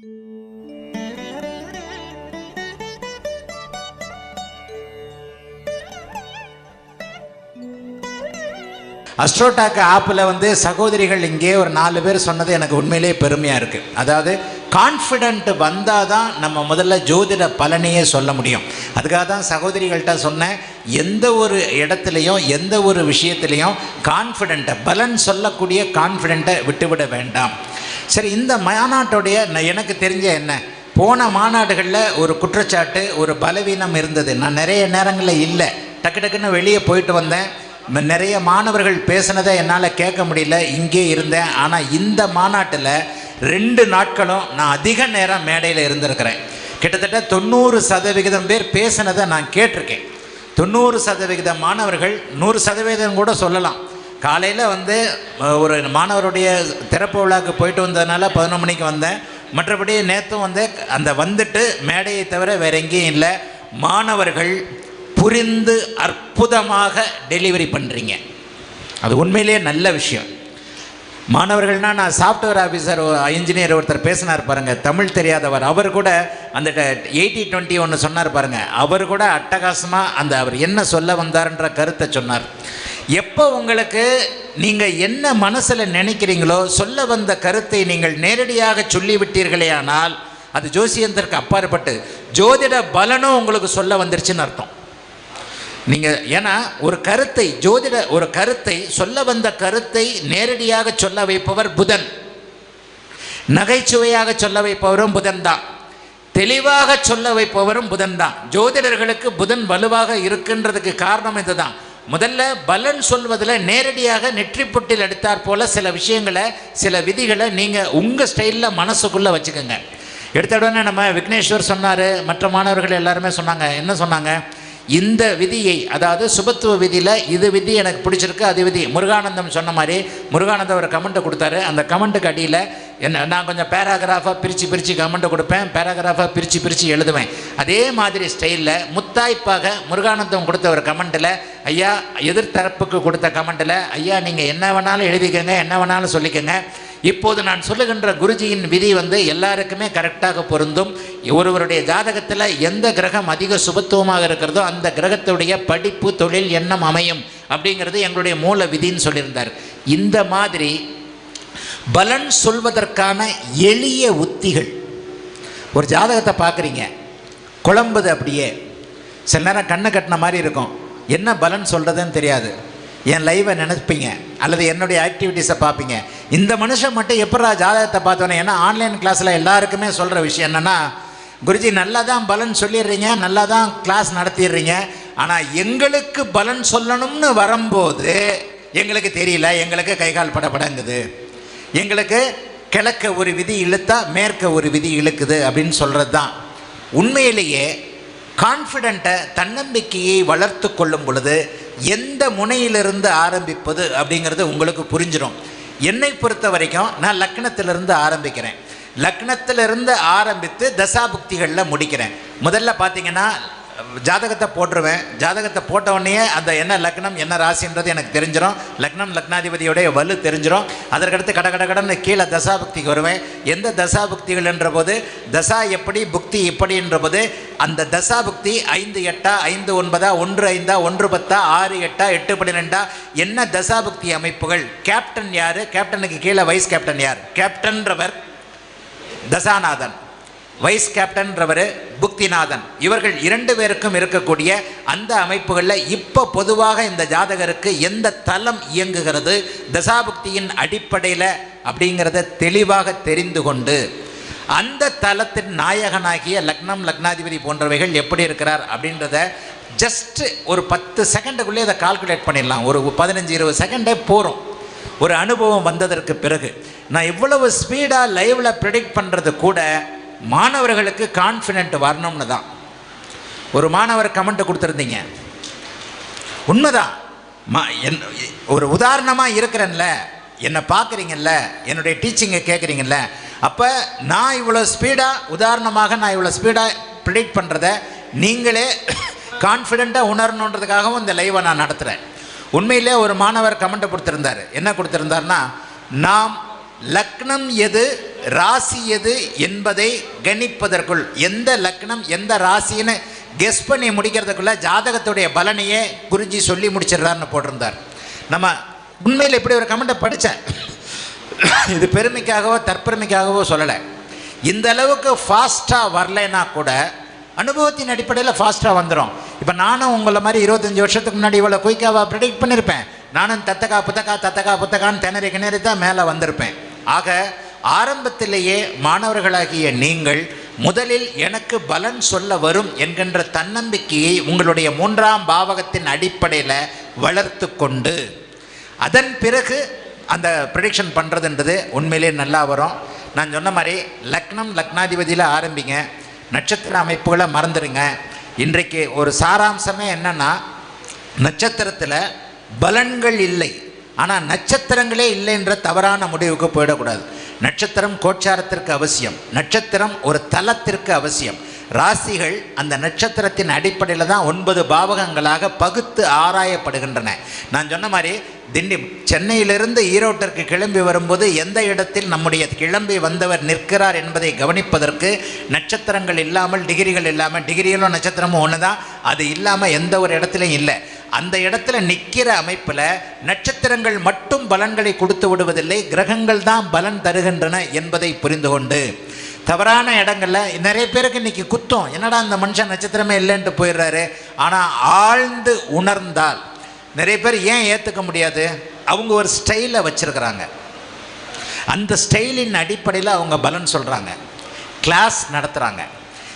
அஸ்ட்ரோடாக் ஆப்பில் சகோதரிகள் இங்கே ஒரு 4 பேர் சொன்னது எனக்கு உண்மையிலே பெருமையாக இருக்குது. அதாவது கான்ஃபிடென்ட் வந்தால் தான் நம்ம முதல்ல ஜோதிட பலனையே சொல்ல முடியும். அதுக்காக தான் சகோதரிகள்கிட்ட சொன்னேன், எந்த ஒரு இடத்துலையும் எந்த ஒரு விஷயத்துலையும் கான்ஃபிடென்ட்டை பலன் சொல்லக்கூடிய கான்ஃபிடென்ட்டை விட்டுவிட வேண்டாம். சரி, இந்த மாநாட்டோடைய எனக்கு தெரிஞ்ச என்ன, போன மாநாடுகளில் ஒரு குற்றச்சாட்டு, ஒரு பலவீனம் இருந்தது. நான் நிறைய நேரங்களில் இல்லை, டக்கு டக்குன்னு வெளியே போயிட்டு வந்தேன். நிறைய மாணவர்கள் பேசினதை என்னால் கேட்க முடியல, இங்கே இருந்தேன். ஆனால் இந்த மாநாட்டில் 2 நாட்களும் நான் அதிக நேரம் மேடையில் இருந்திருக்கிறேன். கிட்டத்தட்ட 90% பேர் பேசினதை நான் கேட்டிருக்கேன். 90% மாணவர்கள், 100% கூட சொல்லலாம். காலையில் ஒரு மாணவருடைய திறப்பு விழாவுக்கு போயிட்டு வந்ததுனால 11 மணிக்கு வந்தேன். மற்றபடி நேற்றும் அந்த வந்துட்டு மேடையை தவிர வேறு எங்கேயும் இல்லை. மாணவர்கள் புரிந்து அற்புதமாக டெலிவரி பண்ணுறீங்க, அது உண்மையிலேயே நல்ல விஷயம். மாணவர்கள்னால், நான் சாஃப்ட்வேர் ஆஃபீஸர் இன்ஜினியர் ஒருத்தர் பேசினார் பாருங்கள், தமிழ் தெரியாதவர், அவர் கூட அந்த 80-20 ஒன்று சொன்னார் பாருங்கள், அவர் கூட அட்டகாசமாக அவர் என்ன சொல்ல வந்தார்ன்ற கருத்தை சொன்னார். எப்போ உங்களுக்கு நீங்கள் என்ன மனசில் நினைக்கிறீங்களோ, சொல்ல வந்த கருத்தை நீங்கள் நேரடியாக சொல்லிவிட்டீர்களே ஆனால் அது ஜோசியத்திற்கு அப்பாற்பட்டு ஜோதிட பலனும் உங்களுக்கு சொல்ல வந்துருச்சுன்னு அர்த்தம். நீங்கள் ஏன்னா ஒரு கருத்தை சொல்ல வந்த கருத்தை நேரடியாக சொல்ல வைப்பவர் புதன், நகைச்சுவையாக சொல்ல வைப்பவரும் புதன் தான், தெளிவாக சொல்ல வைப்பவரும் புதன் தான். ஜோதிடர்களுக்கு புதன் வலுவாக இருக்கின்றதுக்கு காரணம் இதுதான். முதல்ல பலன் சொல்வதில் நேரடியாக நெற்றிப்பொட்டில் எடுத்தார் போல சில விஷயங்களை, சில விதிகளை நீங்கள் உங்கள் ஸ்டைலில் மனசுக்குள்ளே வச்சுக்கோங்க. எடுத்த உடனே நம்ம விக்னேஸ்வர் சொன்னார், மற்ற மாணவர்கள் எல்லாருமே சொன்னாங்க. என்ன சொன்னாங்க? இந்த விதியை, அதாவது சுபத்துவ விதியில் இது விதி எனக்கு பிடிச்சிருக்கு, அது விதி. முருகானந்தம் சொன்ன மாதிரி, முருகானந்தம் ஒரு கமெண்ட்டை கொடுத்தாரு. அந்த கமெண்ட்டுக்கு அடியில் நான் கொஞ்சம் பேராகிராஃபாக பிரித்து கமெண்ட்டை கொடுப்பேன், பேராகிராஃபாக பிரித்து எழுதுவேன். அதே மாதிரி ஸ்டைலில் முத்தாய்ப்பாக முருகானந்தம் கொடுத்த ஒரு கமெண்ட்டில், ஐயா எதிர்த்தரப்புக்கு கொடுத்த கமெண்ட்டில், ஐயா நீங்கள் என்ன வேணாலும் எழுதிக்கங்க, என்ன வேணாலும் சொல்லிக்கங்க, இப்போது நான் சொல்லுகின்ற குருஜியின் விதி எல்லாருக்குமே கரெக்டாக பொருந்தும். ஒருவருடைய ஜாதகத்தில் எந்த கிரகம் அதிக சுபத்துவமாக இருக்கிறதோ அந்த கிரகத்துடைய படிப்பு, தொழில், எண்ணம் அமையும் அப்படிங்கிறது எங்களுடைய மூல விதின்னு சொல்லியிருந்தார். இந்த மாதிரி பலன் சொல்வதற்கான எளிய உத்திகள். ஒரு ஜாதகத்தை பார்க்குறீங்க, குழம்புது, அப்படியே சில நேரம் கண்ணை கட்டின மாதிரி இருக்கும், என்ன பலன் சொல்கிறதுன்னு தெரியாது. என் லைவை நினைப்பீங்க அல்லது என்னுடைய ஆக்டிவிட்டீஸை பார்ப்பீங்க. இந்த மனுஷன் மட்டும் எப்படா ஜாதகத்தை பார்த்தோன்னே, ஏன்னா ஆன்லைன் கிளாஸில் எல்லாருக்குமே சொல்கிற விஷயம் என்னென்னா, குருஜி நல்லா தான் பலன் சொல்லிடுறீங்க, நல்லா தான் கிளாஸ் நடத்திடுறீங்க, ஆனால் எங்களுக்கு பலன் சொல்லணும்னு வரும்போது எங்களுக்கு தெரியல, எங்களுக்கு கைகால் படங்குது, எங்களுக்கு கிழக்க ஒரு விதி இழுத்தா மேற்க ஒரு விதி இழுக்குது அப்படின்னு சொல்கிறது தான். உண்மையிலேயே கான்ஃபிடென்ட்டை, தன்னம்பிக்கையை வளர்த்து கொள்ளும் பொழுது எந்த முனையிலிருந்து ஆரம்பிப்பது அப்படிங்கிறது உங்களுக்கு புரிஞ்சிடும். என்னை பொறுத்த வரைக்கும் நான் லக்னத்திலிருந்து ஆரம்பிக்கிறேன். லக்னத்திலிருந்து ஆரம்பித்து தசாபுக்திகளில் முடிக்கிறேன். முதல்ல பார்த்தீங்கன்னா ஜாதகத்தை போட்டுருவேன். ஜாதகத்தை போட்ட உடனே அந்த என்ன லக்னம் என்ன ராசின்றது எனக்கு தெரிஞ்சிடும். லக்னம் லக்னாதிபதியோடைய வலு தெரிஞ்சிடும். அதற்கடுத்து கடன்னு கீழே தசாபுக்திக்கு வருவேன். எந்த தசாபுக்திகள் என்ற போது தசா எப்படி புக்தி இப்படின்ற போது அந்த தசாபுக்தி 5-8 5-9 1-5 1-10 6-8 8-12 என்ன தசாபுக்தி அமைப்புகள். கேப்டன் யார், கேப்டனுக்கு கீழே வைஸ் கேப்டன் யார், கேப்டன்றவர் தசாநாதன், வைஸ் கேப்டன்றவர் புக்திநாதன். இவர்கள் 2 பேருக்கும் இருக்கக்கூடிய அந்த அமைப்புகளில் இப்போ பொதுவாக இந்த ஜாதகருக்கு எந்த தலம் இயங்குகிறது தசாபுக்தியின் அடிப்படையில் அப்படிங்கிறத தெளிவாக தெரிந்து கொண்டு அந்த தலத்தின் நாயகனாகிய லக்னம் லக்னாதிபதி போன்றவைகள் எப்படி இருக்கிறார் அப்படின்றத ஜஸ்ட் ஒரு 10 செகண்டுக்குள்ளே அதை கால்குலேட் பண்ணிடலாம். ஒரு 15-20 செகண்டே போகிறோம். ஒரு அனுபவம் வந்ததற்கு பிறகு நான் இவ்வளவு ஸ்பீடாக லைவில் ப்ரெடிக்ட் பண்ணுறது கூட மாணவர்களுக்கு கான்ஃபிடென்ட் வரணும்னு தான். ஒரு மாணவர் கமெண்ட் கொடுத்துருந்தீங்க, உண்மைதான், ஒரு உதாரணமாக இருக்கிறேன்ல, என்னை பார்க்குறீங்கல்ல, என்னுடைய டீச்சிங்கை கேட்குறீங்கல்ல, அப்போ நான் இவ்வளோ ஸ்பீடாக உதாரணமாக நான் இவ்வளோ ஸ்பீடாக ப்ரெடிக்ட் பண்ணுறத நீங்களே கான்ஃபிடெண்ட்டாக உணரணுன்றதுக்காகவும் இந்த லைவை நான் நடத்துகிறேன். உண்மையிலே ஒரு மாணவர் கமெண்ட்டை கொடுத்துருந்தார். என்ன கொடுத்துருந்தாருன்னா, நாம் லக்னம் எது ராசி எது என்பதை கணிப்பதற்குள், எந்த லக்னம் எந்த ராசின்னு கெஸ் பண்ணி முடிக்கிறதுக்குள்ள ஜாதகத்துடைய பலனையே குருஜி சொல்லி முடிச்சிடறாருன்னு போட்டிருந்தார். நம்ம உண்மையில் இப்படி ஒரு கமெண்ட்டை படித்தேன். இது பெருமைக்காகவோ தற்பெருமைக்காகவோ சொல்லலை. இந்த அளவுக்கு ஃபாஸ்ட்டாக வரலைன்னா கூட அனுபவத்தின் அடிப்படையில் ஃபாஸ்ட்டாக வந்துடும். இப்போ நானும் உங்களை மாதிரி 25 வருஷத்துக்கு முன்னாடி இவ்வளோ குயிக்காக ப்ரெடிக்ட் பண்ணியிருப்பேன். நானும் தத்தக்கா புத்தகான்னு திணறி தான் மேலே வந்திருப்பேன். ஆக ஆரம்பத்திலேயே மாணவர்களாகிய நீங்கள் முதலில் எனக்கு பலன் சொல்ல வரும் என்கின்ற தன்னம்பிக்கையை உங்களுடைய 3ஆம் பாவகத்தின் அடிப்படையில் வளர்த்து கொண்டு அதன் பிறகு அந்த ப்ரெடிக்ஷன் பண்ணுறதுன்றது உண்மையிலே நல்லா வரும். நான் சொன்ன மாதிரி லக்னம் லக்னாதிபதியில் ஆரம்பிங்க, நட்சத்திர அமைப்புகளை மறந்துடுங்க. இன்றைக்கு ஒரு சாராம்சமே என்னென்னா, நட்சத்திரத்தில் பலன்கள் இல்லை, ஆனால் நட்சத்திரங்களே இல்லைன்ற தவறான முடிவுக்கு போயிடக்கூடாது. நட்சத்திரம் கோச்சாரத்திற்கு அவசியம், நட்சத்திரம் ஒரு தலத்திற்கு அவசியம். ராசிகள் அந்த நட்சத்திரத்தின் அடிப்படையில் தான் 9 பாவகங்களாக பகுத்து ஆராயப்படுகின்றன. நான் சொன்ன மாதிரி சென்னையிலிருந்து ஈரோட்டிற்கு கிளம்பி வரும்போது எந்த இடத்தில் நம்முடைய கிளம்பி வந்தவர் நிற்கிறார் என்பதை கவனிப்பதற்கு நட்சத்திரங்கள் இல்லாமல் டிகிரிகள் இல்லாமல், டிகிரியிலும் நட்சத்திரமும் ஒன்று தான், அது இல்லாமல் எந்த ஒரு இடத்துலையும் இல்லை. அந்த இடத்துல நிற்கிற அமைப்பில் நட்சத்திரங்கள் மட்டும் பலன்களை கொடுத்து விடுவதில்லை, கிரகங்கள் தான் பலன் தருகின்றன என்பதை புரிந்து கொண்டு தவறான இடங்களில் நிறைய பேருக்கு இன்றைக்கி குத்தம், என்னடா அந்த மனுஷன் நட்சத்திரமே இல்லைன்ட்டு போயிடுறாரு. ஆனால் ஆழ்ந்து உணர்ந்தால் நிறைய பேர் ஏன் ஏற்றுக்க முடியாது, அவங்க ஒரு ஸ்டைலை வச்சுருக்கிறாங்க. அந்த ஸ்டைலின் அடிப்படையில் அவங்க பலன் சொல்கிறாங்க, கிளாஸ் நடத்துகிறாங்க.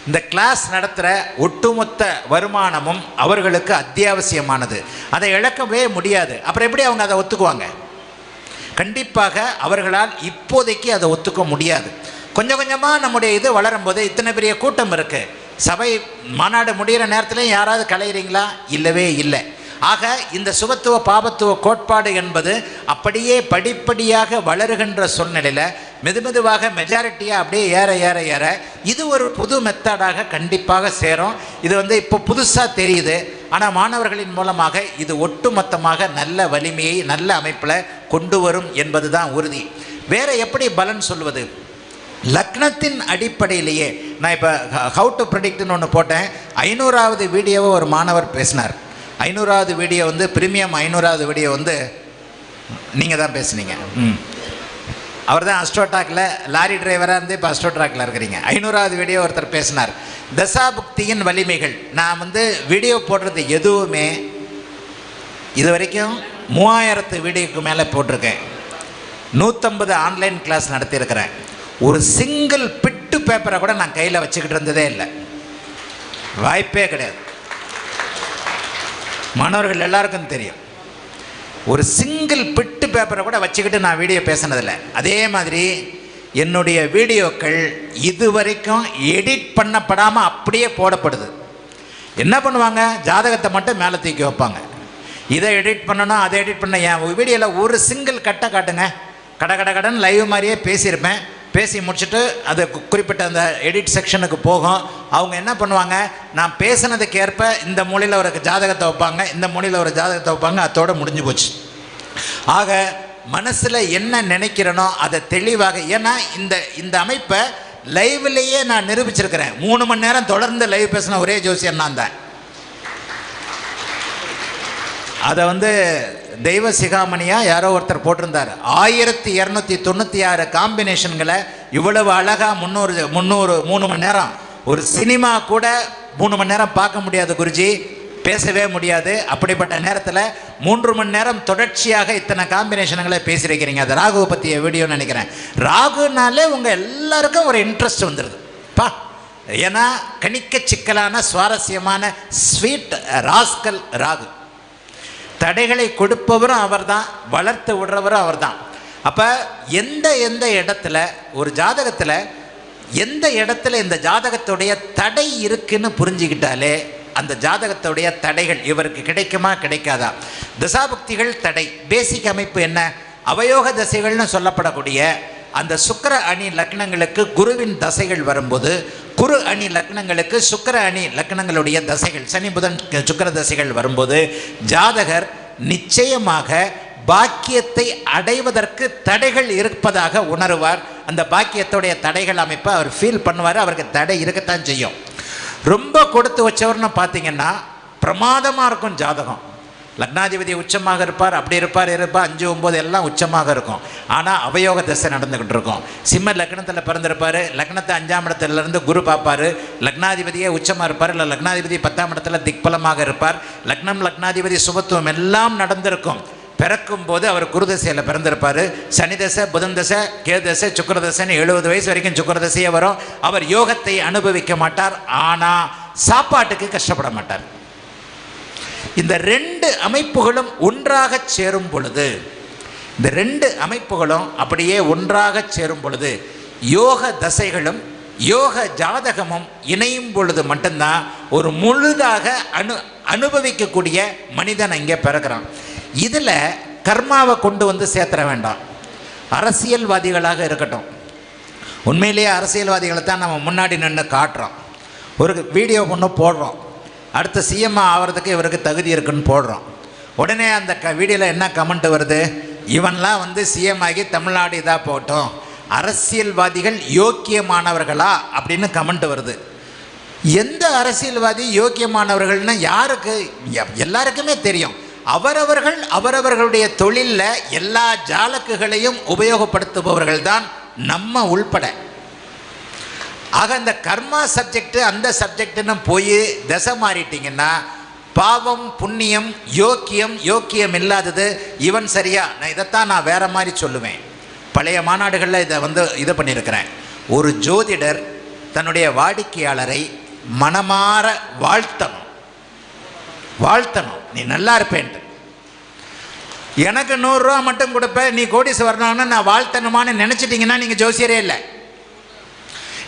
இந்த கிளாஸ் நடத்துகிற ஒட்டுமொத்த வருமானமும் அவர்களுக்கு அத்தியாவசியமானது, அதை இழக்கவே முடியாது. அப்புறம் எப்படி அவங்க அதை ஒத்துக்குவாங்க? கண்டிப்பாக அவர்களால் இப்போதைக்கு அதை ஒத்துக்க முடியாது. கொஞ்சம் கொஞ்சமாக நம்முடைய இது வளரும்போது இத்தனை பெரிய கூட்டம் இருக்குது, சபை மாநாடு முடிகிற நேரத்தில் யாராவது கலையிறீங்களா? இல்லவே இல்லை. ஆக இந்த சுபத்துவ பாபத்துவ கோட்பாடு என்பது அப்படியே படிப்படியாக வளருகின்ற சூழ்நிலையில் மெதுமெதுவாக மெஜாரிட்டியாக அப்படியே ஏற ஏற ஏற இது ஒரு புது மெத்தடாக கண்டிப்பாக சேரும். இது இப்போ புதுசாக தெரியுது, ஆனால் மாணவர்களின் மூலமாக இது ஒட்டுமொத்தமாக நல்ல வலிமையை நல்ல அமைப்பில் கொண்டு வரும் என்பது தான் உறுதி. வேறு எப்படி பலன் சொல்வது? லக்னத்தின் அடிப்படையிலேயே நான் இப்போ ஹவு டு ப்ரெடிக்ட்னு ஒன்று போட்டேன். 500வது வீடியோவை ஒரு மாணவர் பேசினார். 500வது வீடியோ ப்ரீமியம் 500வது வீடியோ நீங்கள் தான் பேசுனீங்க. அவர் தான் அஸ்ட்ரோடாக்கில் லாரி டிரைவராக இருந்து இப்போ அஸ்ட்ரோட்ராக்கில் இருக்கிறீங்க. 500வது வீடியோ ஒருத்தர் பேசினார், தசாபுக்தியின் வலிமைகள். நான் வீடியோ போடுறது எதுவுமே இது வரைக்கும் 3000 வீடியோக்கு மேலே போட்டிருக்கேன். 150 ஆன்லைன் கிளாஸ் நடத்தியிருக்கிறேன். ஒரு சிங்கிள் பிட்டு பேப்பரை கூட நான் கையில் வச்சுக்கிட்டு இருந்ததே இல்லை, வாய்ப்பே கிடையாது. மாணவர்கள் எல்லாருக்கும் தெரியும், ஒரு சிங்கிள் பிட்டு பேப்பரை கூட வச்சுக்கிட்டு நான் வீடியோ பேசினதில்லை. அதே மாதிரி என்னுடைய வீடியோக்கள் இதுவரைக்கும் எடிட் பண்ணப்படாமல் அப்படியே போடப்படுது. என்ன பண்ணுவாங்க, ஜாதகத்தை மட்டும் மேலே தூக்கி வைப்பாங்க. இதை எடிட் பண்ணணும், அதை எடிட் பண்ண. என் வீடியோவில் ஒரு சிங்கிள் கட்டை காட்டுங்க, கடன் லைவ் மாதிரியே பேசியிருப்பேன். பேசி முடிச்சுட்டு அது குறிப்பிட்ட அந்த எடிட் செக்ஷனுக்கு போகும். அவங்க என்ன பண்ணுவாங்க, நான் பேசினதுக்கு ஏற்ப இந்த மூலையில் ஒரு ஜாதகத்தை வைப்பாங்க, இந்த மூலையில் ஒரு ஜாதகத்தை வைப்பாங்க, அதோடு முடிஞ்சு போச்சு. ஆக மனசில் என்ன நினைக்கிறனோ அதை தெளிவாக, ஏன்னா இந்த அமைப்பை லைவ்லேயே நான் நிரூபிச்சிருக்கிறேன். 3 மணி நேரம் தொடர்ந்து லைவ் பேசின ஒரே ஜோசியன் நான் தான். அதை தெய்வ சிகாமணியாக யாரோ ஒருத்தர் போட்டிருந்தார். 1296 காம்பினேஷன்களை இவ்வளவு அழகாக 3 மணி நேரம், ஒரு சினிமா கூட 3 மணி நேரம் பார்க்க முடியாது குருஜி, பேசவே முடியாது. அப்படிப்பட்ட நேரத்தில் 3 மணி நேரம் தொடர்ச்சியாக இத்தனை காம்பினேஷன்களை பேசியிருக்கிறீங்க. அது ராகுவை பற்றிய வீடியோன்னு நினைக்கிறேன். ராகுனாலே உங்கள் எல்லாருக்கும் ஒரு இன்ட்ரெஸ்ட் வந்துடுது பா. ஏன்னா கணிக்க சிக்கலான சுவாரஸ்யமான ஸ்வீட் ராஸ்கல் ராகு. தடைகளை கொடுப்பவரும் அவர் தான், வளர்த்து விடுறவரும் அவர் தான். அப்போ எந்த இடத்துல ஒரு ஜாதகத்தில் எந்த இடத்துல இந்த ஜாதகத்துடைய தடை இருக்குன்னு புரிஞ்சுக்கிட்டாலே அந்த ஜாதகத்துடைய தடைகள் இவருக்கு கிடைக்குமா கிடைக்காதா. தசாபக்திகள் தடை. பேசிக் அமைப்பு என்ன, அவயோக தசைகள்னு சொல்லப்படக்கூடிய அந்த சுக்கிர அணி லக்னங்களுக்கு குருவின் தசைகள் வரும்போது, குரு அணி லக்னங்களுக்கு சுக்கிர அணி லக்னங்களுடைய தசைகள், சனி புதன் சுக்கிர தசைகள் வரும்போது ஜாதகர் நிச்சயமாக பாக்கியத்தை அடைவதற்கு தடைகள் இருப்பதாக உணருவார். அந்த பாக்கியத்துடைய தடைகள் அமைப்பை அவர் ஃபீல் பண்ணுவார். அவருக்கு தடை இருக்கத்தான் செய்யும். ரொம்ப கொடுத்து வச்சவர்னு பார்த்தீங்கன்னா பிரமாதமாக இருக்கும் ஜாதகம். லக்னாதிபதி உச்சமாக இருப்பார், அப்படி இருப்பார் 5, 9 எல்லாம் உச்சமாக இருக்கும். ஆனால் அவயோக தசை நடந்துக்கிட்டு இருக்கும். சிம்ம லக்னத்தில் பிறந்திருப்பார், லக்னத்தை 5ஆம் இடத்துலேருந்து குரு பார்ப்பார், லக்னாதிபதியே உச்சமாக இருப்பார், இல்லை லக்னாதிபதி 10ஆம் இடத்துல திக்பலமாக இருப்பார். லக்னாதிபதி சுபத்துவம் எல்லாம் நடந்திருக்கும். பிறக்கும் போது அவர் குரு தசையில் பிறந்திருப்பார். சனி தசை, புதன் தசை, கேது தசை, சுக்கிர தசைன்னு 70 வயசு வரைக்கும் சுக்கிர தசையே வரும். அவர் யோகத்தை அனுபவிக்க மாட்டார். ஆனால் சாப்பாட்டுக்கு கஷ்டப்பட மாட்டார். இந்த 2 அமைப்புகளும் ஒன்றாக சேரும் பொழுது, இந்த 2 அமைப்புகளும் அப்படியே ஒன்றாக சேரும் பொழுது யோக தசைகளும் யோக ஜாதகமும் இணையும் பொழுது மட்டும்தான் ஒரு முழுதாக அனுபவிக்கக்கூடிய மனிதன் இங்கே பிறக்கிறான். இதில் கர்மாவை கொண்டு வந்து சேர்த்துற வேண்டாம். அரசியல்வாதிகளாக இருக்கட்டும், உண்மையிலேயே அரசியல்வாதிகளை தான் நம்ம முன்னாடி நின்று காட்டுறோம். ஒரு வீடியோ ஒன்று போடுறோம், அடுத்த சிஎம் ஆகிறதுக்கு இவருக்கு தகுதி இருக்குன்னு போடுறோம். உடனே அந்த வீடியோவில் என்ன கமெண்ட் வருது? இவன்லாம் வந்து சிஎம் ஆகி தமிழ்நாடு இதாக போட்டோம், அரசியல்வாதிகள் யோக்கியமானவர்களா அப்படின்னு கமெண்ட் வருது. எந்த அரசியல்வாதி யோக்கியமானவர்கள்னா யாருக்கு? எல்லாருக்குமே தெரியும். அவரவர்களுடைய தொழிலில் எல்லா ஜாலக்குகளையும் உபயோகப்படுத்துபவர்கள் தான் நம்ம உள்பட. ஆக இந்த கர்மா சப்ஜெக்ட் அந்த சப்ஜெக்ட்னு போய் தசை மாறிட்டீங்கன்னா பாவம் புண்ணியம் யோக்கியம் இல்லாதது இவன் சரியா. நான் இதைத்தான் நான் வேற மாதிரி சொல்லுவேன். பழைய மாநாடுகளில் இதை பண்ணியிருக்கிறேன். ஒரு ஜோதிடர் தன்னுடைய வாடிக்கையாளரை மனமாற வாழ்த்தணும். நீ நல்லா இருப்பேன்ட்டு. எனக்கு 100 ரூபா மட்டும் கொடுப்பேன், நீ கோடீஸ்வரனான்னு நான் வாழ்த்தணுமான்னு நினச்சிட்டிங்கன்னா நீங்கள் ஜோசியரே இல்லை.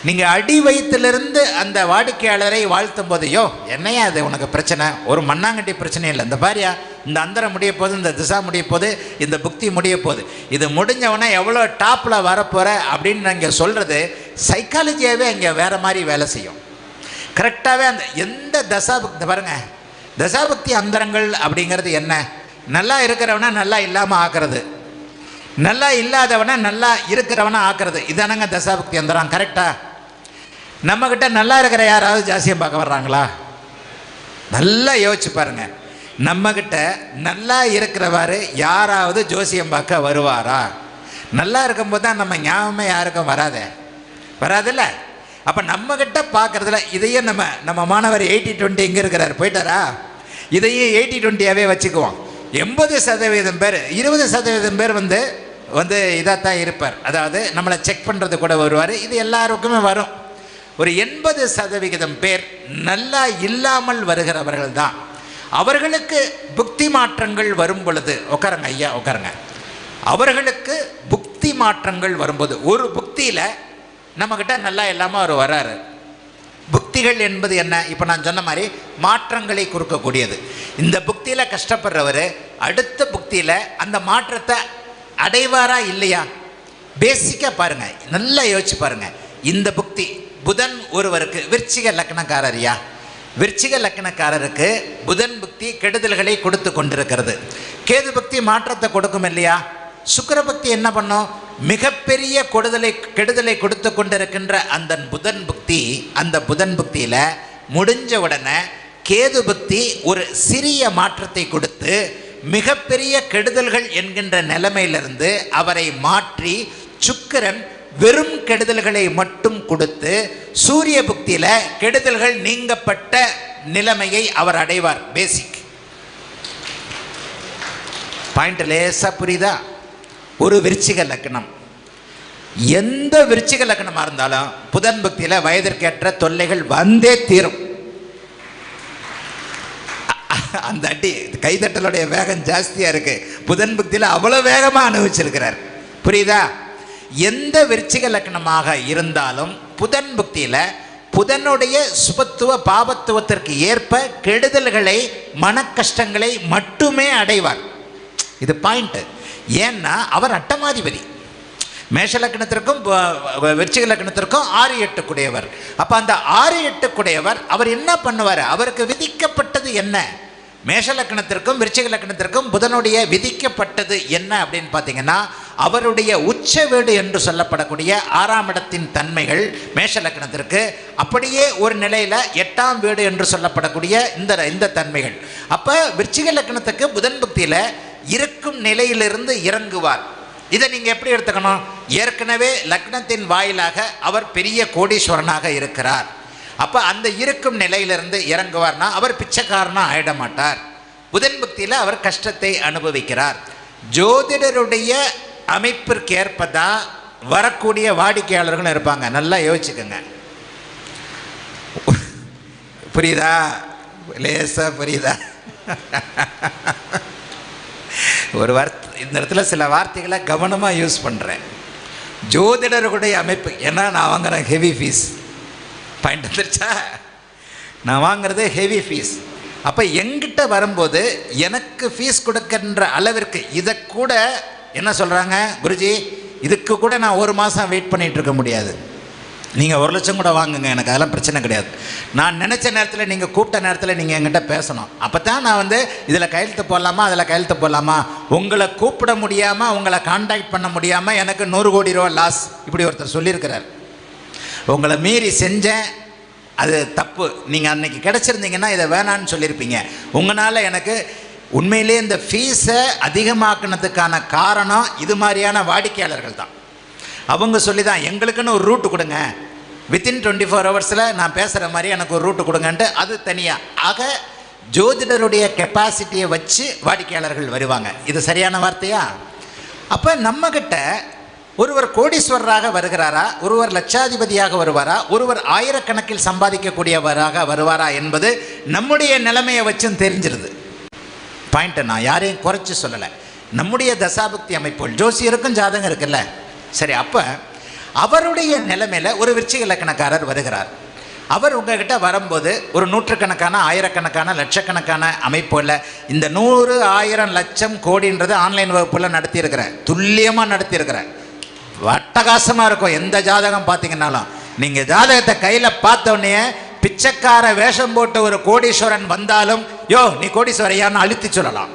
நீங்கள் அடி வயிற்றிலிருந்து அந்த வாடிக்கையாளரை வாழ்த்தும் போதையோ என்னையா அது உனக்கு பிரச்சனை, ஒரு மண்ணாங்கட்டி பிரச்சனை இல்லை. இந்த பாரியா, இந்த அந்தரம் முடிய போது, இந்த திசா முடிய போது, இந்த புக்தி முடிய போகுது, இது முடிஞ்சவொடனே எவ்வளோ டாப்பில் வரப்போகிற அப்படின்னு நீங்கள் சொல்கிறது சைக்காலஜியாகவே இங்கே வேறு மாதிரி வேலை செய்யும். கரெக்டாகவே அந்த எந்த தசாபக்தி பாருங்கள், தசாபக்தி அந்தரங்கள் அப்படிங்கிறது என்ன? நல்லா இருக்கிறவனை நல்லா இல்லாமல் ஆக்கிறது, நல்லா இல்லாதவனை நல்லா இருக்கிறவனை ஆக்கிறது. இதானங்க தசாபக்தி அந்தரம். கரெக்டா? நம்மக்கிட்ட நல்லா இருக்கிற யாராவது ஜாசியம் பார்க்க வர்றாங்களா? நல்லா யோசிச்சு பாருங்க. நம்மக்கிட்ட நல்லா இருக்கிறவாறு யாராவது ஜோசியம் பார்க்க வருவாரா? நல்லா இருக்கும்போது தான் நம்ம ஞாபகமே யாருக்கும் வராதில்ல. அப்போ நம்மக்கிட்ட பார்க்குறதுல இதையே நம்ம மாணவர் 80-20 எங்கே இருக்கிறார், போயிட்டாரா? இதையே 80-20ஆகவே வச்சுக்குவோம். 80% பேர் 20% பேர் வந்து இதாகத்தான் இருப்பார். அதாவது நம்மளை செக் பண்ணுறது கூட வருவார். இது எல்லாருக்குமே வரும். ஒரு 80% பேர் நல்லா இல்லாமல் வருகிறவர்கள் தான். அவர்களுக்கு புக்தி மாற்றங்கள் வரும் பொழுது, உட்காருங்க ஐயா உட்காருங்க, அவர்களுக்கு புக்தி மாற்றங்கள் வரும்போது ஒரு புக்தியில் நம்மக்கிட்ட நல்லா இல்லாமல் அவர் வராரு. புக்திகள் என்பது என்ன? இப்போ நான் சொன்ன மாதிரி மாற்றங்களை கொடுக்கக்கூடியது. இந்த புக்தியில் கஷ்டப்படுறவர் அடுத்த புக்தியில் அந்த மாற்றத்தை அடைவாரா இல்லையா? பேசிக்காக பாருங்கள், நல்லா யோசிச்சு பாருங்கள். இந்த புக்தி புதன் ஒருவருக்கு விருச்சிக லக்னக்காரரியா, விருச்சிக லக்னக்காரருக்கு புதன் புக்தி கெடுதல்களை கொடுத்து கொண்டிருக்கிறது. கேது பக்தி மாற்றத்தை கொடுக்கும் இல்லையா? சுக்கிர பக்தி என்ன பண்ணும்? மிகப்பெரிய கெடுதலை கொடுத்து கொண்டிருக்கின்ற அந்த புதன் புக்தியில் முடிஞ்ச உடனே கேது பக்தி ஒரு சிறிய மாற்றத்தை கொடுத்து மிகப்பெரிய கெடுதல்கள் என்கின்ற நிலைமையிலிருந்து அவரை மாற்றி சுக்கிரன் வெறும் கெடுதல்களை மட்டும் கொடுத்து சூரிய புக்தியில் கெடுதல்கள் நீங்கப்பட்ட நிலைமையை அவர் அடைவார். பேசிக் பாயிண்ட் லேசா புரியுதா? ஒரு விருச்சிக லக்னம், எந்த விருச்சிக லக்னமாக இருந்தாலும் புதன் பக்தியில் வயதிற்கேற்ற தொல்லைகள் வந்தே தீரும். அந்த அடி கைதட்டலுடைய வேகம் ஜாஸ்தியாக இருக்கு. புதன் பக்தியில் அவ்வளோ வேகமாக அனுபவிச்சிருக்கிறார். புரியுதா? எந்த விருச்சிக லக்னமாக இருந்தாலும் புதன் பக்தியில் புதனுடைய சுபத்துவ பாபத்துவத்திற்கு ஏற்ப கெடுதல்களை மன கஷ்டங்களை மட்டுமே அடைவார். இது பாயிண்ட். ஏன்னா அவர் அட்டமாதிபதி. மேஷ லக்னத்திற்கும் விருச்சிக லக்னத்திற்கும் 6-8 குடையவர். அப்போ அந்த 6-8 குடையவர் அவர் என்ன பண்ணுவார்? அவருக்கு விதிக்கப்பட்டது என்ன? மேஷ லக்னத்திற்கும் விருச்சிக லக்னத்திற்கும் புதனுடைய விதிக்கப்பட்டது என்ன அப்படின்னு பார்த்தீங்கன்னா, அவருடைய உச்ச வீடு என்று சொல்லப்படக்கூடிய 6ஆம் இடத்தின் தன்மைகள் மேஷ லக்னத்திற்கு, அப்படியே ஒரு நிலையில் 8ஆம் வீடு என்று சொல்லப்படக்கூடிய இந்த தன்மைகள். அப்போ விருச்சிக லக்னத்துக்கு புதன் புக்தியில் இருக்கும் நிலையிலிருந்து இறங்குவார். இதை நீங்கள் எப்படி எடுத்துக்கணும்? ஏற்கனவே லக்னத்தின் வாயிலாக அவர் பெரிய கோடீஸ்வரனாக இருக்கிறார். அப்போ அந்த இருக்கும் நிலையிலிருந்து இறங்குவார்னா அவர் பிச்சைக்காரனா ஆயிட மாட்டார். புதன் புக்தியில் அவர் கஷ்டத்தை அனுபவிக்கிறார். ஜோதிடருடைய அமைப்பிற்கு ஏற்பதான் வரக்கூடிய வாடிக்கையாளர்கள் இருப்பாங்க. நல்லா யோசிச்சுக்கோங்க. புரியுதா? லேசா புரியுதா? ஒரு இந்த இடத்துல சில வார்த்தைகளை கவனமாக யூஸ் பண்ணுறேன். ஜோதிடர்களுடைய அமைப்பு, ஏன்னா நான் வாங்குறேன் ஹெவி ஃபீஸ். பாயிண்ட் வந்துருச்சா? நான் வாங்குறது ஹெவி ஃபீஸ். அப்போ எங்கிட்ட வரும்போது எனக்கு ஃபீஸ் கொடுக்கின்ற அளவிற்கு இதை கூட என்ன சொல்கிறாங்க, குருஜி இதுக்கு கூட நான் 1 மாதம் வெயிட் பண்ணிகிட்டு இருக்க முடியாது, நீங்கள் 1 லட்சம் கூட வாங்குங்க, எனக்கு அதெல்லாம் பிரச்சனை கிடையாது. நான் நினச்ச நேரத்தில் நீங்கள் கூப்பிட்ட நேரத்தில் நீங்கள் என்கிட்ட பேசணும். அப்போ தான் நான் வந்து இதில் கையெழுத்து போடலாமா அதில் கையெழுத்து போடலாமா, உங்களை கூப்பிட முடியாமல் உங்களை கான்டாக்ட் பண்ண முடியாமல் எனக்கு 100 கோடி ரூபா லாஸ், இப்படி ஒருத்தர் சொல்லியிருக்கிறார். உங்களை மீறி செஞ்சேன், அது தப்பு. நீங்கள் அன்றைக்கி கிடச்சிருந்தீங்கன்னா இதை வேணான்னு சொல்லியிருப்பீங்க. உங்களால் எனக்கு உண்மையிலே இந்த ஃபீஸை அதிகமாக்குனதுக்கான காரணம் இது மாதிரியான வாடிக்கையாளர்கள் தான். அவங்க சொல்லி தான் எங்களுக்குன்னு ஒரு ரூட்டு கொடுங்க, வித்தின் 24 ஹவர்ஸில் நான் பேசுகிற மாதிரி எனக்கு ஒரு ரூட்டு கொடுங்கன்ட்டு, அது தனியாக. ஆக ஜோதிடருடைய கெப்பாசிட்டியை வச்சு வாடிக்கையாளர்கள் வருவாங்க. இது சரியான வார்த்தையா? அப்போ நம்மக்கிட்ட ஒருவர் கோடீஸ்வரராக வருகிறாரா, ஒருவர் லட்சாதிபதியாக வருவாரா, ஒருவர் ஆயிரக்கணக்கில் சம்பாதிக்கக்கூடியவராக வருவாரா என்பது நம்முடைய நிலைமையை வச்சும் தெரிஞ்சிருது. பாயிண்ட்டை நான் யாரையும் குறைச்சி சொல்லலை. நம்முடைய தசாபக்தி அமைப்புகள், ஜோசியருக்கும் ஜாதகம் இருக்குல்ல, சரி. அப்போ அவருடைய நிலைமையில் ஒரு விருச்சிக லக்னக்காரர் வருகிறார். அவர் உங்ககிட்ட வரும்போது ஒரு நூற்றுக்கணக்கான ஆயிரக்கணக்கான லட்சக்கணக்கான அமைப்புகளில் இந்த 100, 1000, லட்சம், கோடின்றது ஆன்லைன் வகுப்புல நடத்தியிருக்கிறேன், துல்லியமாக நடத்தியிருக்கிறேன். அட்டகாசமாக இருக்கும். எந்த ஜாதகம் பார்த்தீங்கன்னாலும் நீங்கள் ஜாதகத்தை கையில் பார்த்தோடனே பிச்சைக்கார வேஷம் போட்டு ஒரு கோடீஸ்வரன் வந்தாலும், யோ நீ கோடீஸ்வரையான்னு அழுத்தி சொல்லலாம்.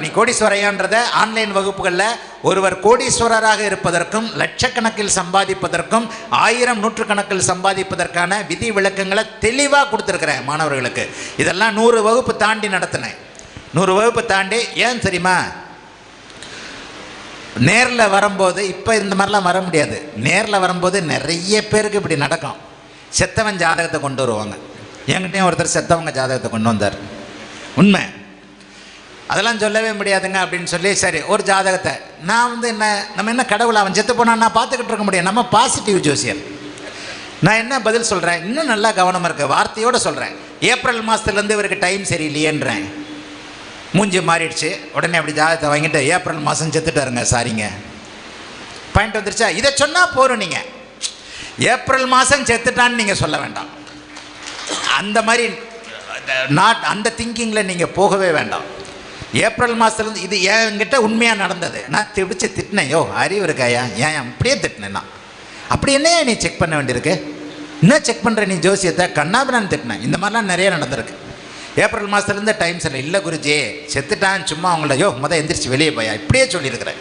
நீ கோடீஸ்வரையான்றதை ஆன்லைன் வகுப்புகளில் ஒருவர் கோடீஸ்வரராக இருப்பதற்கும் லட்சக்கணக்கில் சம்பாதிப்பதற்கும் 1000, நூற்றுக்கணக்கில் சம்பாதிப்பதற்கான விதி விளக்கங்களை தெளிவாக கொடுத்துருக்குறேன் மாணவர்களுக்கு. இதெல்லாம் 100 வகுப்பு தாண்டி நடத்தினேன். 100 வகுப்பு தாண்டி. ஏன் தெரியுமா? நேரில் வரும்போது இப்போ இந்த மாதிரிலாம் வர முடியாது. நேரில் வரும்போது நிறைய பேருக்கு இப்படி நடக்கும். செத்தவன் ஜாதகத்தை கொண்டு வருவாங்க. என்கிட்டையும் ஒருத்தர் செத்தவங்க ஜாதகத்தை கொண்டு வந்தார். உண்மை, அதெல்லாம் சொல்லவே முடியாதுங்க அப்படின்னு சொல்லி, சரி ஒரு ஜாதகத்தை நான் வந்து நம்ம என்ன கடவுள், அவன் செத்து போனான் நான் பார்த்துக்கிட்டு இருக்க முடியும். நம்ம பாசிட்டிவ் ஜோசியர். நான் என்ன பதில் சொல்கிறேன், இன்னும் நல்லா கவனமாக இருக்க வார்த்தையோடு சொல்கிறேன். ஏப்ரல் மாதத்துலேருந்து இவருக்கு டைம் சரியில்லையேன்றேன். மூஞ்சி மாறிடுச்சு. உடனே அப்படி ஜாதகத்தை வாங்கிட்டு ஏப்ரல் மாதம் செத்துட்டாருங்க, சாரிங்க. பாயிண்ட் வந்துருச்சா? இதை சொன்னால் போகிறோம். நீங்கள் ஏப்ரல் மாதம் செத்துட்டான்னு நீங்கள் சொல்ல வேண்டாம். அந்த மாதிரி அந்த திங்கிங்கில் நீங்கள் போகவே வேண்டாம். ஏப்ரல் மாதத்துலேருந்து இது என்கிட்ட உண்மையாக நடந்தது. நான் திடிச்சு திட்டினேன். யோ அறிவு இருக்காயா, ஏன் அப்படியே திட்டினேன் நான். அப்படி என்னையா நீ செக் பண்ண வேண்டியிருக்கு, என்ன செக் பண்ணுற நீ ஜோசியத்தை, கண்ணாபினான்னு திட்டினேன். இந்த மாதிரிலாம் நிறைய நடந்திருக்கு. ஏப்ரல் மாதத்துலேருந்து டைம் சரியில்லை. இல்லை குருஜி செத்துட்டான், சும்மா அவங்கள யோ எந்திரிச்சு வெளியே போயா, இப்படியே சொல்லியிருக்கிறேன்.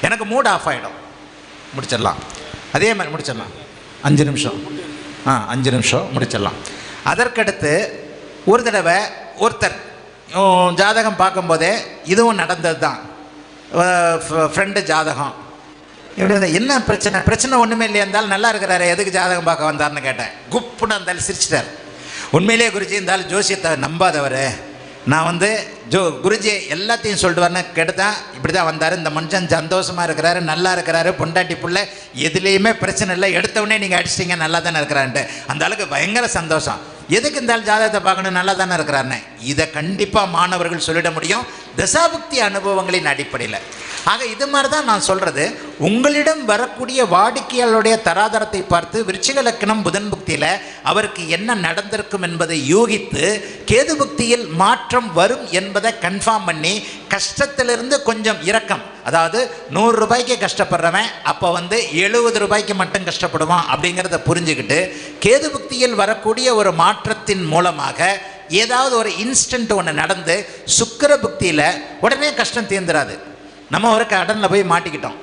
எனக்கு மூட் ஆஃப் ஆகிடும். முடிச்சிடலாம். அதே மாதிரி முடிச்சிடலாம். 5 நிமிஷம் 5 நிமிஷம் முடிச்சிடலாம். அதற்கடுத்து ஒரு தடவை ஒருத்தர் ஜாதகம் பார்க்கும்போதே இதுவும் நடந்தது தான். ஃப்ரெண்டு ஜாதகம் இப்படி என்ன பிரச்சனை ஒன்றுமே இல்லையா இருந்தாலும் நல்லா இருக்கிறாரு, எதுக்கு ஜாதகம் பார்க்க வந்தார்னு கேட்டேன். குப்புன்னு இருந்தாலும் சிரிச்சிட்டார். உண்மையிலே குருஜி இருந்தாலும் ஜோசியத்தை நம்பாதவர், நான் வந்து குருஜி எல்லாத்தையும் சொல்லிட்டு வரேன்னு கேட்டுதான் இப்படி தான் வந்தார். இந்த மனுஷன் சந்தோஷமாக இருக்கிறாரு, நல்லா இருக்கிறாரு, பொண்டாட்டி புள்ள எதுலேயுமே பிரச்சனை இல்லை, எடுத்தவொடனே நீங்கள் அடிச்சிட்டிங்க நல்லா தானே இருக்கிறான்ட்டு அந்த அளவுக்கு பயங்கர சந்தோஷம். எதுக்கு இருந்தாலும் ஜாதகத்தை பார்க்கணும், நல்லா தானே இருக்கிறாருன்னு. இதை கண்டிப்பாக மாணவர்கள் சொல்லிட முடியும் தசாபுக்தி அனுபவங்களின் அடிப்படையில். ஆக இது மாதிரி தான் நான் சொல்கிறது. உங்களிடம் வரக்கூடிய வாடிக்கையாளருடைய தராதரத்தை பார்த்து விருச்சிக லக்னம் புதன் புக்தியில் அவருக்கு என்ன நடந்திருக்கும் என்பதை யூகித்து கேது புக்தியில் மாற்றம் வரும் என்பதை கன்ஃபார்ம் பண்ணி கஷ்டத்திலிருந்து கொஞ்சம் இரக்கம், அதாவது 100 ரூபாய்க்கு கஷ்டப்படுறவன் அப்போ வந்து 70 ரூபாய்க்கு மட்டும் கஷ்டப்படுவான் அப்படிங்கிறத புரிஞ்சுக்கிட்டு கேது புக்தியில் வரக்கூடிய ஒரு மாற்றத்தின் மூலமாக ஏதாவது ஒரு இன்ஸ்டன்ட் ஒன்று நடந்து சுக்கிர புக்தியில் உடனே கஷ்டம் தீர்ந்துராது. நம்ம ஒரு கடனில் போய் மாட்டிக்கிட்டோம்.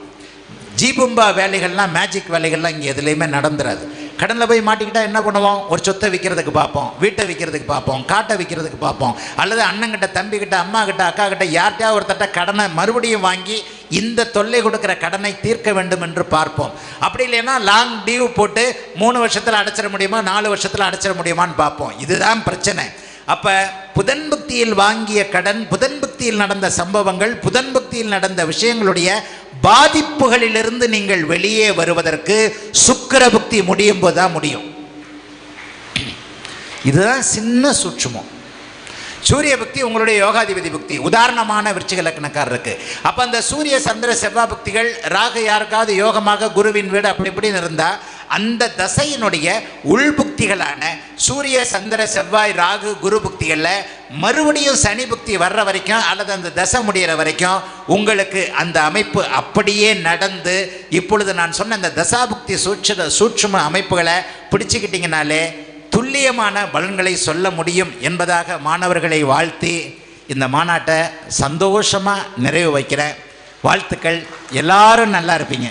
ஜீபும்பா வேலைகள்லாம், மேஜிக் வேலைகள்லாம் இங்கே எதுலேயுமே நடந்துராது. கடனில் போய் மாட்டிக்கிட்டால் என்ன பண்ணுவோம்? ஒரு சொத்தை விற்கிறதுக்கு பார்ப்போம், வீட்டை விற்கிறதுக்கு பார்ப்போம், காட்டை விற்கிறதுக்கு பார்ப்போம், அல்லது அண்ணங்கிட்ட, தம்பிக்கிட்ட, அம்மா கிட்ட, அக்கா கிட்ட யார்கிட்டயா ஒருத்தட்ட கடனை மறுபடியும் வாங்கி இந்த தொல்லை கொடுக்குற கடனை தீர்க்க வேண்டும் என்று பார்ப்போம். அப்படி இல்லைன்னா லாங் டியூ போட்டு 3 வருஷத்தில் அடைச்சிட முடியுமா, 4 வருஷத்தில் அடைச்சிட முடியுமான்னு பார்ப்போம். இதுதான் பிரச்சனை. அப்போ புதன் புக்தியில் வாங்கிய கடன், புதன் புக்தியில் நடந்த சம்பவங்கள், புதன் புக்தியில் நடந்த விஷயங்களுடைய பாதிப்புகளிலிருந்து நீங்கள் வெளியே வருவதற்கு சுக்கிர புக்தி முடியும் போது தான் முடியும். இதுதான் சின்ன சூட்சுமம். சூரிய புக்தி உங்களுடைய யோகாதிபதி புக்தி, உதாரணமான விருச்சிக லக்னக்காரருக்கு. அப்போ அந்த சூரிய சந்திர செவ்வாய் புக்திகள், ராகு யாருக்காவது யோகமாக குருவின் வீடு அப்படி இப்படின்னு இருந்தால் அந்த தசையினுடைய உள்புக்திகளான சூரிய சந்திர செவ்வாய் ராகு குரு புக்திகளில் மறுபடியும் சனி புக்தி வர்ற வரைக்கும் அல்லது அந்த தசை முடிகிற வரைக்கும் உங்களுக்கு அந்த அமைப்பு அப்படியே நடந்து, இப்பொழுது நான் சொன்ன அந்த தசாபுக்தி சூட்சும அமைப்புகளை பிடிச்சிக்கிட்டிங்கனாலே துல்லியமான பலன்களை சொல்ல முடியும் என்பதாக மாணவர்களை வாழ்த்தி இந்த மாநாட்டை சந்தோஷமாக நிறைவு வைக்கிறேன். வாழ்த்துக்கள். எல்லாரும் நல்லா இருப்பீங்க.